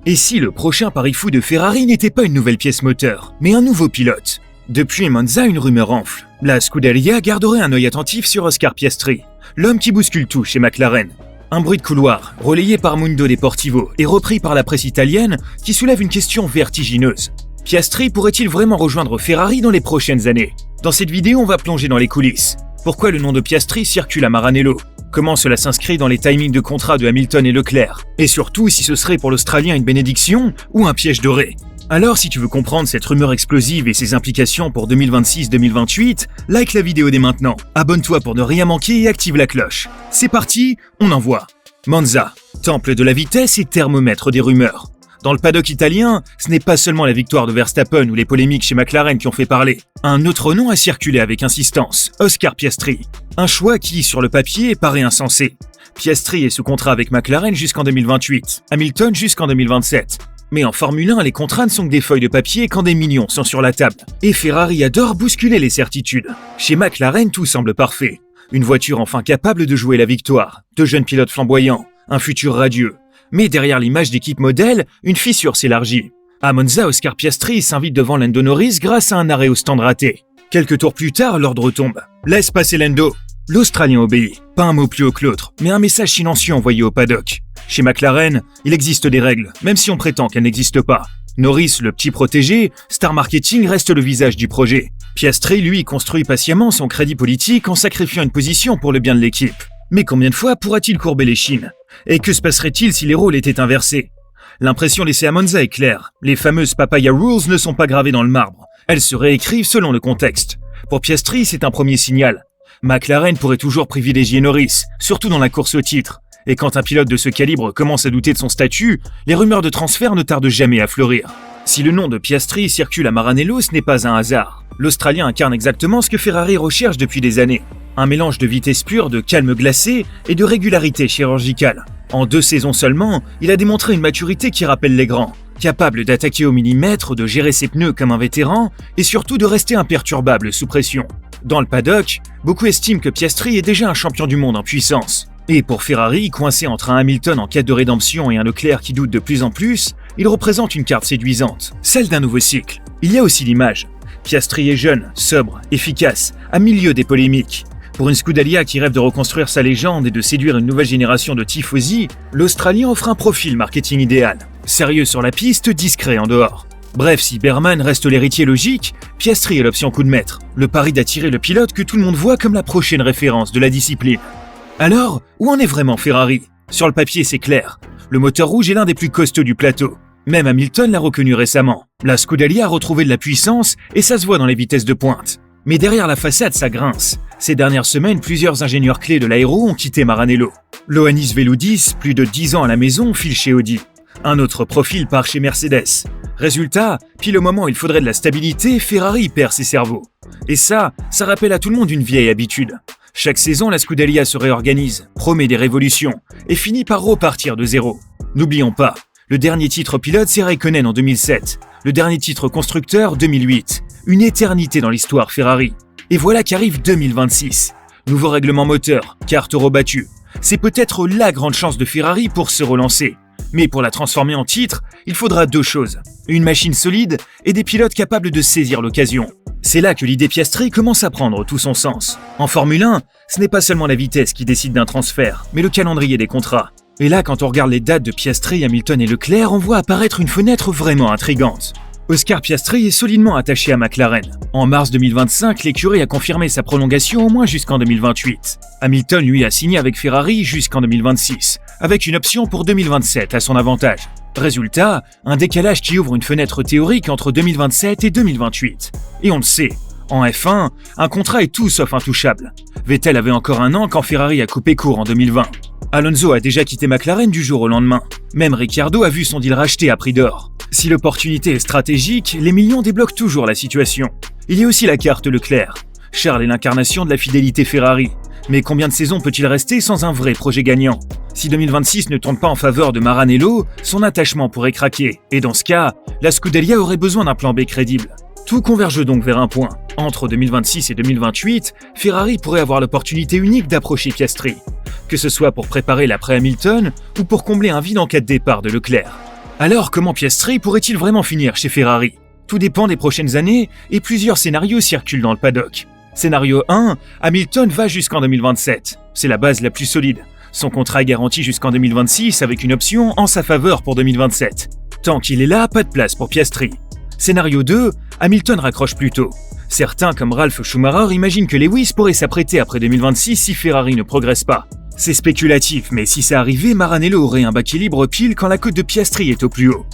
Et si le prochain pari fou de Ferrari n'était pas une nouvelle pièce moteur, mais un nouveau pilote? Depuis Monza, une rumeur enfle. La Scuderia garderait un œil attentif sur Oscar Piastri, l'homme qui bouscule tout chez McLaren. Un bruit de couloir, relayé par Mundo Deportivo et repris par la presse italienne, qui soulève une question vertigineuse. Piastri pourrait-il vraiment rejoindre Ferrari dans les prochaines années? Dans cette vidéo, on va plonger dans les coulisses. Pourquoi le nom de Piastri circule à Maranello? Comment cela s'inscrit dans les timings de contrat de Hamilton et Leclerc? Et surtout, si ce serait pour l'Australien une bénédiction ou un piège doré? Alors, si tu veux comprendre cette rumeur explosive et ses implications pour 2026-2028, like la vidéo dès maintenant, abonne-toi pour ne rien manquer et active la cloche. C'est parti, on envoie. Monza, temple de la vitesse et thermomètre des rumeurs. Dans le paddock italien, ce n'est pas seulement la victoire de Verstappen ou les polémiques chez McLaren qui ont fait parler. Un autre nom a circulé avec insistance, Oscar Piastri. Un choix qui, sur le papier, paraît insensé. Piastri est sous contrat avec McLaren jusqu'en 2028, Hamilton jusqu'en 2027. Mais en Formule 1, les contrats ne sont que des feuilles de papier quand des millions sont sur la table. Et Ferrari adore bousculer les certitudes. Chez McLaren, tout semble parfait. Une voiture enfin capable de jouer la victoire, de jeunes pilotes flamboyants, un futur radieux. Mais derrière l'image d'équipe modèle, une fissure s'élargit. À Monza, Oscar Piastri s'invite devant Lando Norris grâce à un arrêt au stand raté. Quelques tours plus tard, l'ordre tombe. Laisse passer Lando. L'Australien obéit. Pas un mot plus haut que l'autre, mais un message silencieux envoyé au paddock. Chez McLaren, il existe des règles, même si on prétend qu'elles n'existent pas. Norris, le petit protégé, star marketing reste le visage du projet. Piastri, lui, construit patiemment son crédit politique en sacrifiant une position pour le bien de l'équipe. Mais combien de fois pourra-t-il courber les chines? Et que se passerait-il si les rôles étaient inversés? L'impression laissée à Monza est claire. Les fameuses Papaya Rules ne sont pas gravées dans le marbre. Elles se réécrivent selon le contexte. Pour Piastri, c'est un premier signal. McLaren pourrait toujours privilégier Norris, surtout dans la course au titre. Et quand un pilote de ce calibre commence à douter de son statut, les rumeurs de transfert ne tardent jamais à fleurir. Si le nom de Piastri circule à Maranello, ce n'est pas un hasard. L'Australien incarne exactement ce que Ferrari recherche depuis des années. Un mélange de vitesse pure, de calme glacé et de régularité chirurgicale. En 2 saisons seulement, il a démontré une maturité qui rappelle les grands. Capable d'attaquer au millimètre, de gérer ses pneus comme un vétéran et surtout de rester imperturbable sous pression. Dans le paddock, beaucoup estiment que Piastri est déjà un champion du monde en puissance. Et pour Ferrari, coincé entre un Hamilton en quête de rédemption et un Leclerc qui doute de plus en plus, il représente une carte séduisante, celle d'un nouveau cycle. Il y a aussi l'image. Piastri est jeune, sobre, efficace, à milieu des polémiques. Pour une Scuderia qui rêve de reconstruire sa légende et de séduire une nouvelle génération de tifosi, l'Australien offre un profil marketing idéal. Sérieux sur la piste, discret en dehors. Bref, si Berman reste l'héritier logique, Piastri est l'option coup de maître, le pari d'attirer le pilote que tout le monde voit comme la prochaine référence de la discipline. Alors, où en est vraiment Ferrari? Sur le papier, c'est clair. Le moteur rouge est l'un des plus costauds du plateau. Même Hamilton l'a reconnu récemment. La Scuderia a retrouvé de la puissance et ça se voit dans les vitesses de pointe. Mais derrière la façade, ça grince. Ces dernières semaines, plusieurs ingénieurs clés de l'aéro ont quitté Maranello. Ioannis Veloudis, plus de 10 ans à la maison, file chez Audi. Un autre profil part chez Mercedes. Résultat, pile au moment où il faudrait de la stabilité, Ferrari perd ses cerveaux. Et ça rappelle à tout le monde une vieille habitude. Chaque saison, la Scuderia se réorganise, promet des révolutions et finit par repartir de zéro. N'oublions pas, le dernier titre pilote, c'est Raikkonen en 2007. Le dernier titre constructeur, 2008. Une éternité dans l'histoire Ferrari. Et voilà qu'arrive 2026. Nouveau règlement moteur, carte rebattue. C'est peut-être la grande chance de Ferrari pour se relancer. Mais pour la transformer en titre, il faudra 2 choses. Une machine solide et des pilotes capables de saisir l'occasion. C'est là que l'idée Piastri commence à prendre tout son sens. En Formule 1, ce n'est pas seulement la vitesse qui décide d'un transfert, mais le calendrier des contrats. Et là, quand on regarde les dates de Piastri, Hamilton et Leclerc, on voit apparaître une fenêtre vraiment intrigante. Oscar Piastri est solidement attaché à McLaren. En mars 2025, l'écurie a confirmé sa prolongation au moins jusqu'en 2028. Hamilton, lui, a signé avec Ferrari jusqu'en 2026, avec une option pour 2027 à son avantage. Résultat, un décalage qui ouvre une fenêtre théorique entre 2027 et 2028. Et on le sait, en F1, un contrat est tout sauf intouchable. Vettel avait encore 1 an quand Ferrari a coupé court en 2020. Alonso a déjà quitté McLaren du jour au lendemain. Même Ricciardo a vu son deal racheté à prix d'or. Si l'opportunité est stratégique, les millions débloquent toujours la situation. Il y a aussi la carte Leclerc. Charles est l'incarnation de la fidélité Ferrari. Mais combien de saisons peut-il rester sans un vrai projet gagnant? Si 2026 ne tourne pas en faveur de Maranello, son attachement pourrait craquer. Et dans ce cas, la Scuderia aurait besoin d'un plan B crédible. Tout converge donc vers un point. Entre 2026 et 2028, Ferrari pourrait avoir l'opportunité unique d'approcher Piastri. Que ce soit pour préparer l'après Hamilton ou pour combler un vide en cas de départ de Leclerc. Alors comment Piastri pourrait-il vraiment finir chez Ferrari? Tout dépend des prochaines années et plusieurs scénarios circulent dans le paddock. Scénario 1, Hamilton va jusqu'en 2027. C'est la base la plus solide. Son contrat est garanti jusqu'en 2026 avec une option en sa faveur pour 2027. Tant qu'il est là, pas de place pour Piastri. Scénario 2, Hamilton raccroche plus tôt. Certains, comme Ralf Schumacher, imaginent que Lewis pourrait s'apprêter après 2026 si Ferrari ne progresse pas. C'est spéculatif, mais si ça arrivait, Maranello aurait un bac libre pile quand la cote de Piastri est au plus haut.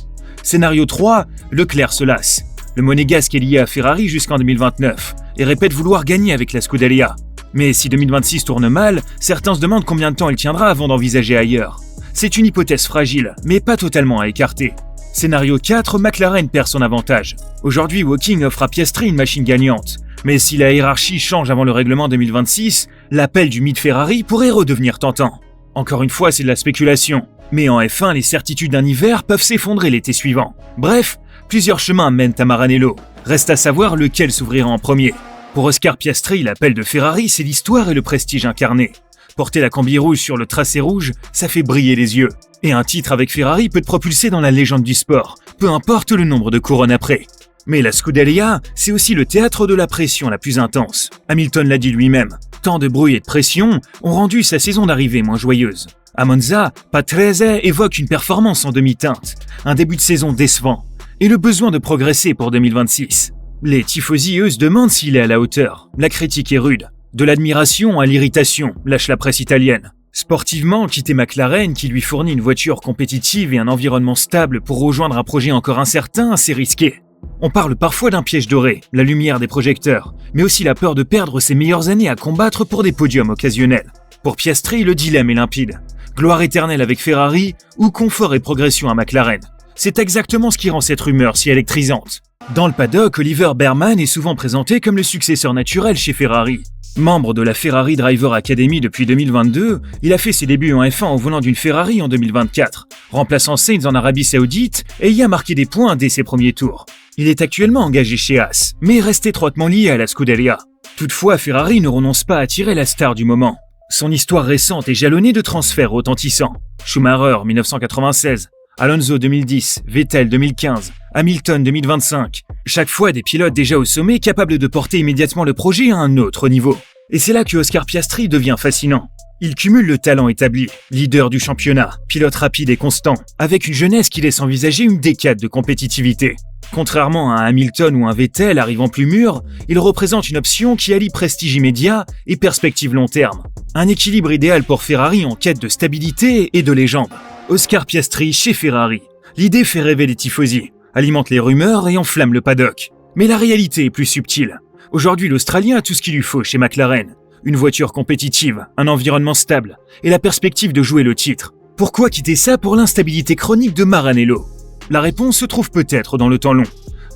Scénario 3, Leclerc se lasse. Le monégasque est lié à Ferrari jusqu'en 2029 et répète vouloir gagner avec la Scuderia. Mais si 2026 tourne mal, certains se demandent combien de temps il tiendra avant d'envisager ailleurs. C'est une hypothèse fragile, mais pas totalement à écarter. Scénario 4, McLaren perd son avantage. Aujourd'hui, Woking offre à Piastri une machine gagnante. Mais si la hiérarchie change avant le règlement 2026, l'appel du mythe Ferrari pourrait redevenir tentant. Encore une fois, c'est de la spéculation. Mais en F1, les certitudes d'un hiver peuvent s'effondrer l'été suivant. Bref, plusieurs chemins mènent à Maranello. Reste à savoir lequel s'ouvrira en premier. Pour Oscar Piastri, l'appel de Ferrari, c'est l'histoire et le prestige incarné. Porter la combi rouge sur le tracé rouge, ça fait briller les yeux. Et un titre avec Ferrari peut te propulser dans la légende du sport, peu importe le nombre de couronnes après. Mais la Scuderia, c'est aussi le théâtre de la pression la plus intense. Hamilton l'a dit lui-même, tant de bruit et de pression ont rendu sa saison d'arrivée moins joyeuse. À Monza, Patrese évoque une performance en demi-teinte, un début de saison décevant, et le besoin de progresser pour 2026. Les tifosi, eux, se demandent s'il est à la hauteur. La critique est rude. De l'admiration à l'irritation, lâche la presse italienne. Sportivement, quitter McLaren, qui lui fournit une voiture compétitive et un environnement stable pour rejoindre un projet encore incertain, c'est risqué. On parle parfois d'un piège doré, la lumière des projecteurs, mais aussi la peur de perdre ses meilleures années à combattre pour des podiums occasionnels. Pour Piastri, le dilemme est limpide. Gloire éternelle avec Ferrari ou confort et progression à McLaren. C'est exactement ce qui rend cette rumeur si électrisante. Dans le paddock, Oliver Bearman est souvent présenté comme le successeur naturel chez Ferrari. Membre de la Ferrari Driver Academy depuis 2022, il a fait ses débuts en F1 au volant d'une Ferrari en 2024, remplaçant Sainz en Arabie Saoudite et y a marqué des points dès ses premiers tours. Il est actuellement engagé chez Haas, mais reste étroitement lié à la Scuderia. Toutefois, Ferrari ne renonce pas à attirer la star du moment. Son histoire récente est jalonnée de transferts retentissants. Schumacher 1996, Alonso 2010, Vettel 2015, Hamilton 2025. Chaque fois des pilotes déjà au sommet capables de porter immédiatement le projet à un autre niveau. Et c'est là que Oscar Piastri devient fascinant. Il cumule le talent établi, leader du championnat, pilote rapide et constant, avec une jeunesse qui laisse envisager une décade de compétitivité. Contrairement à un Hamilton ou un Vettel arrivant plus mûr, il représente une option qui allie prestige immédiat et perspective long terme. Un équilibre idéal pour Ferrari en quête de stabilité et de légende. Oscar Piastri chez Ferrari. L'idée fait rêver les tifosi, alimente les rumeurs et enflamme le paddock. Mais la réalité est plus subtile. Aujourd'hui, l'Australien a tout ce qu'il lui faut chez McLaren. Une voiture compétitive, un environnement stable et la perspective de jouer le titre. Pourquoi quitter ça pour l'instabilité chronique de Maranello? La réponse se trouve peut-être dans le temps long.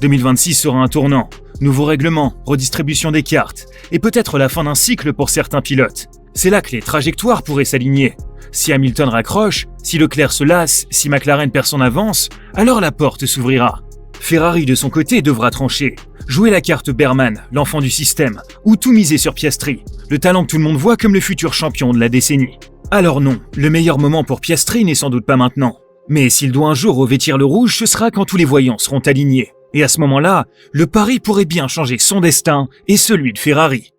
2026 sera un tournant, nouveau règlement, redistribution des cartes et peut-être la fin d'un cycle pour certains pilotes. C'est là que les trajectoires pourraient s'aligner. Si Hamilton raccroche, si Leclerc se lasse, si McLaren perd son avance, alors la porte s'ouvrira. Ferrari de son côté devra trancher, jouer la carte Bearman, l'enfant du système, ou tout miser sur Piastri, le talent que tout le monde voit comme le futur champion de la décennie. Alors non, le meilleur moment pour Piastri n'est sans doute pas maintenant. Mais s'il doit un jour revêtir le rouge, ce sera quand tous les voyants seront alignés. Et à ce moment-là, le pari pourrait bien changer son destin et celui de Ferrari.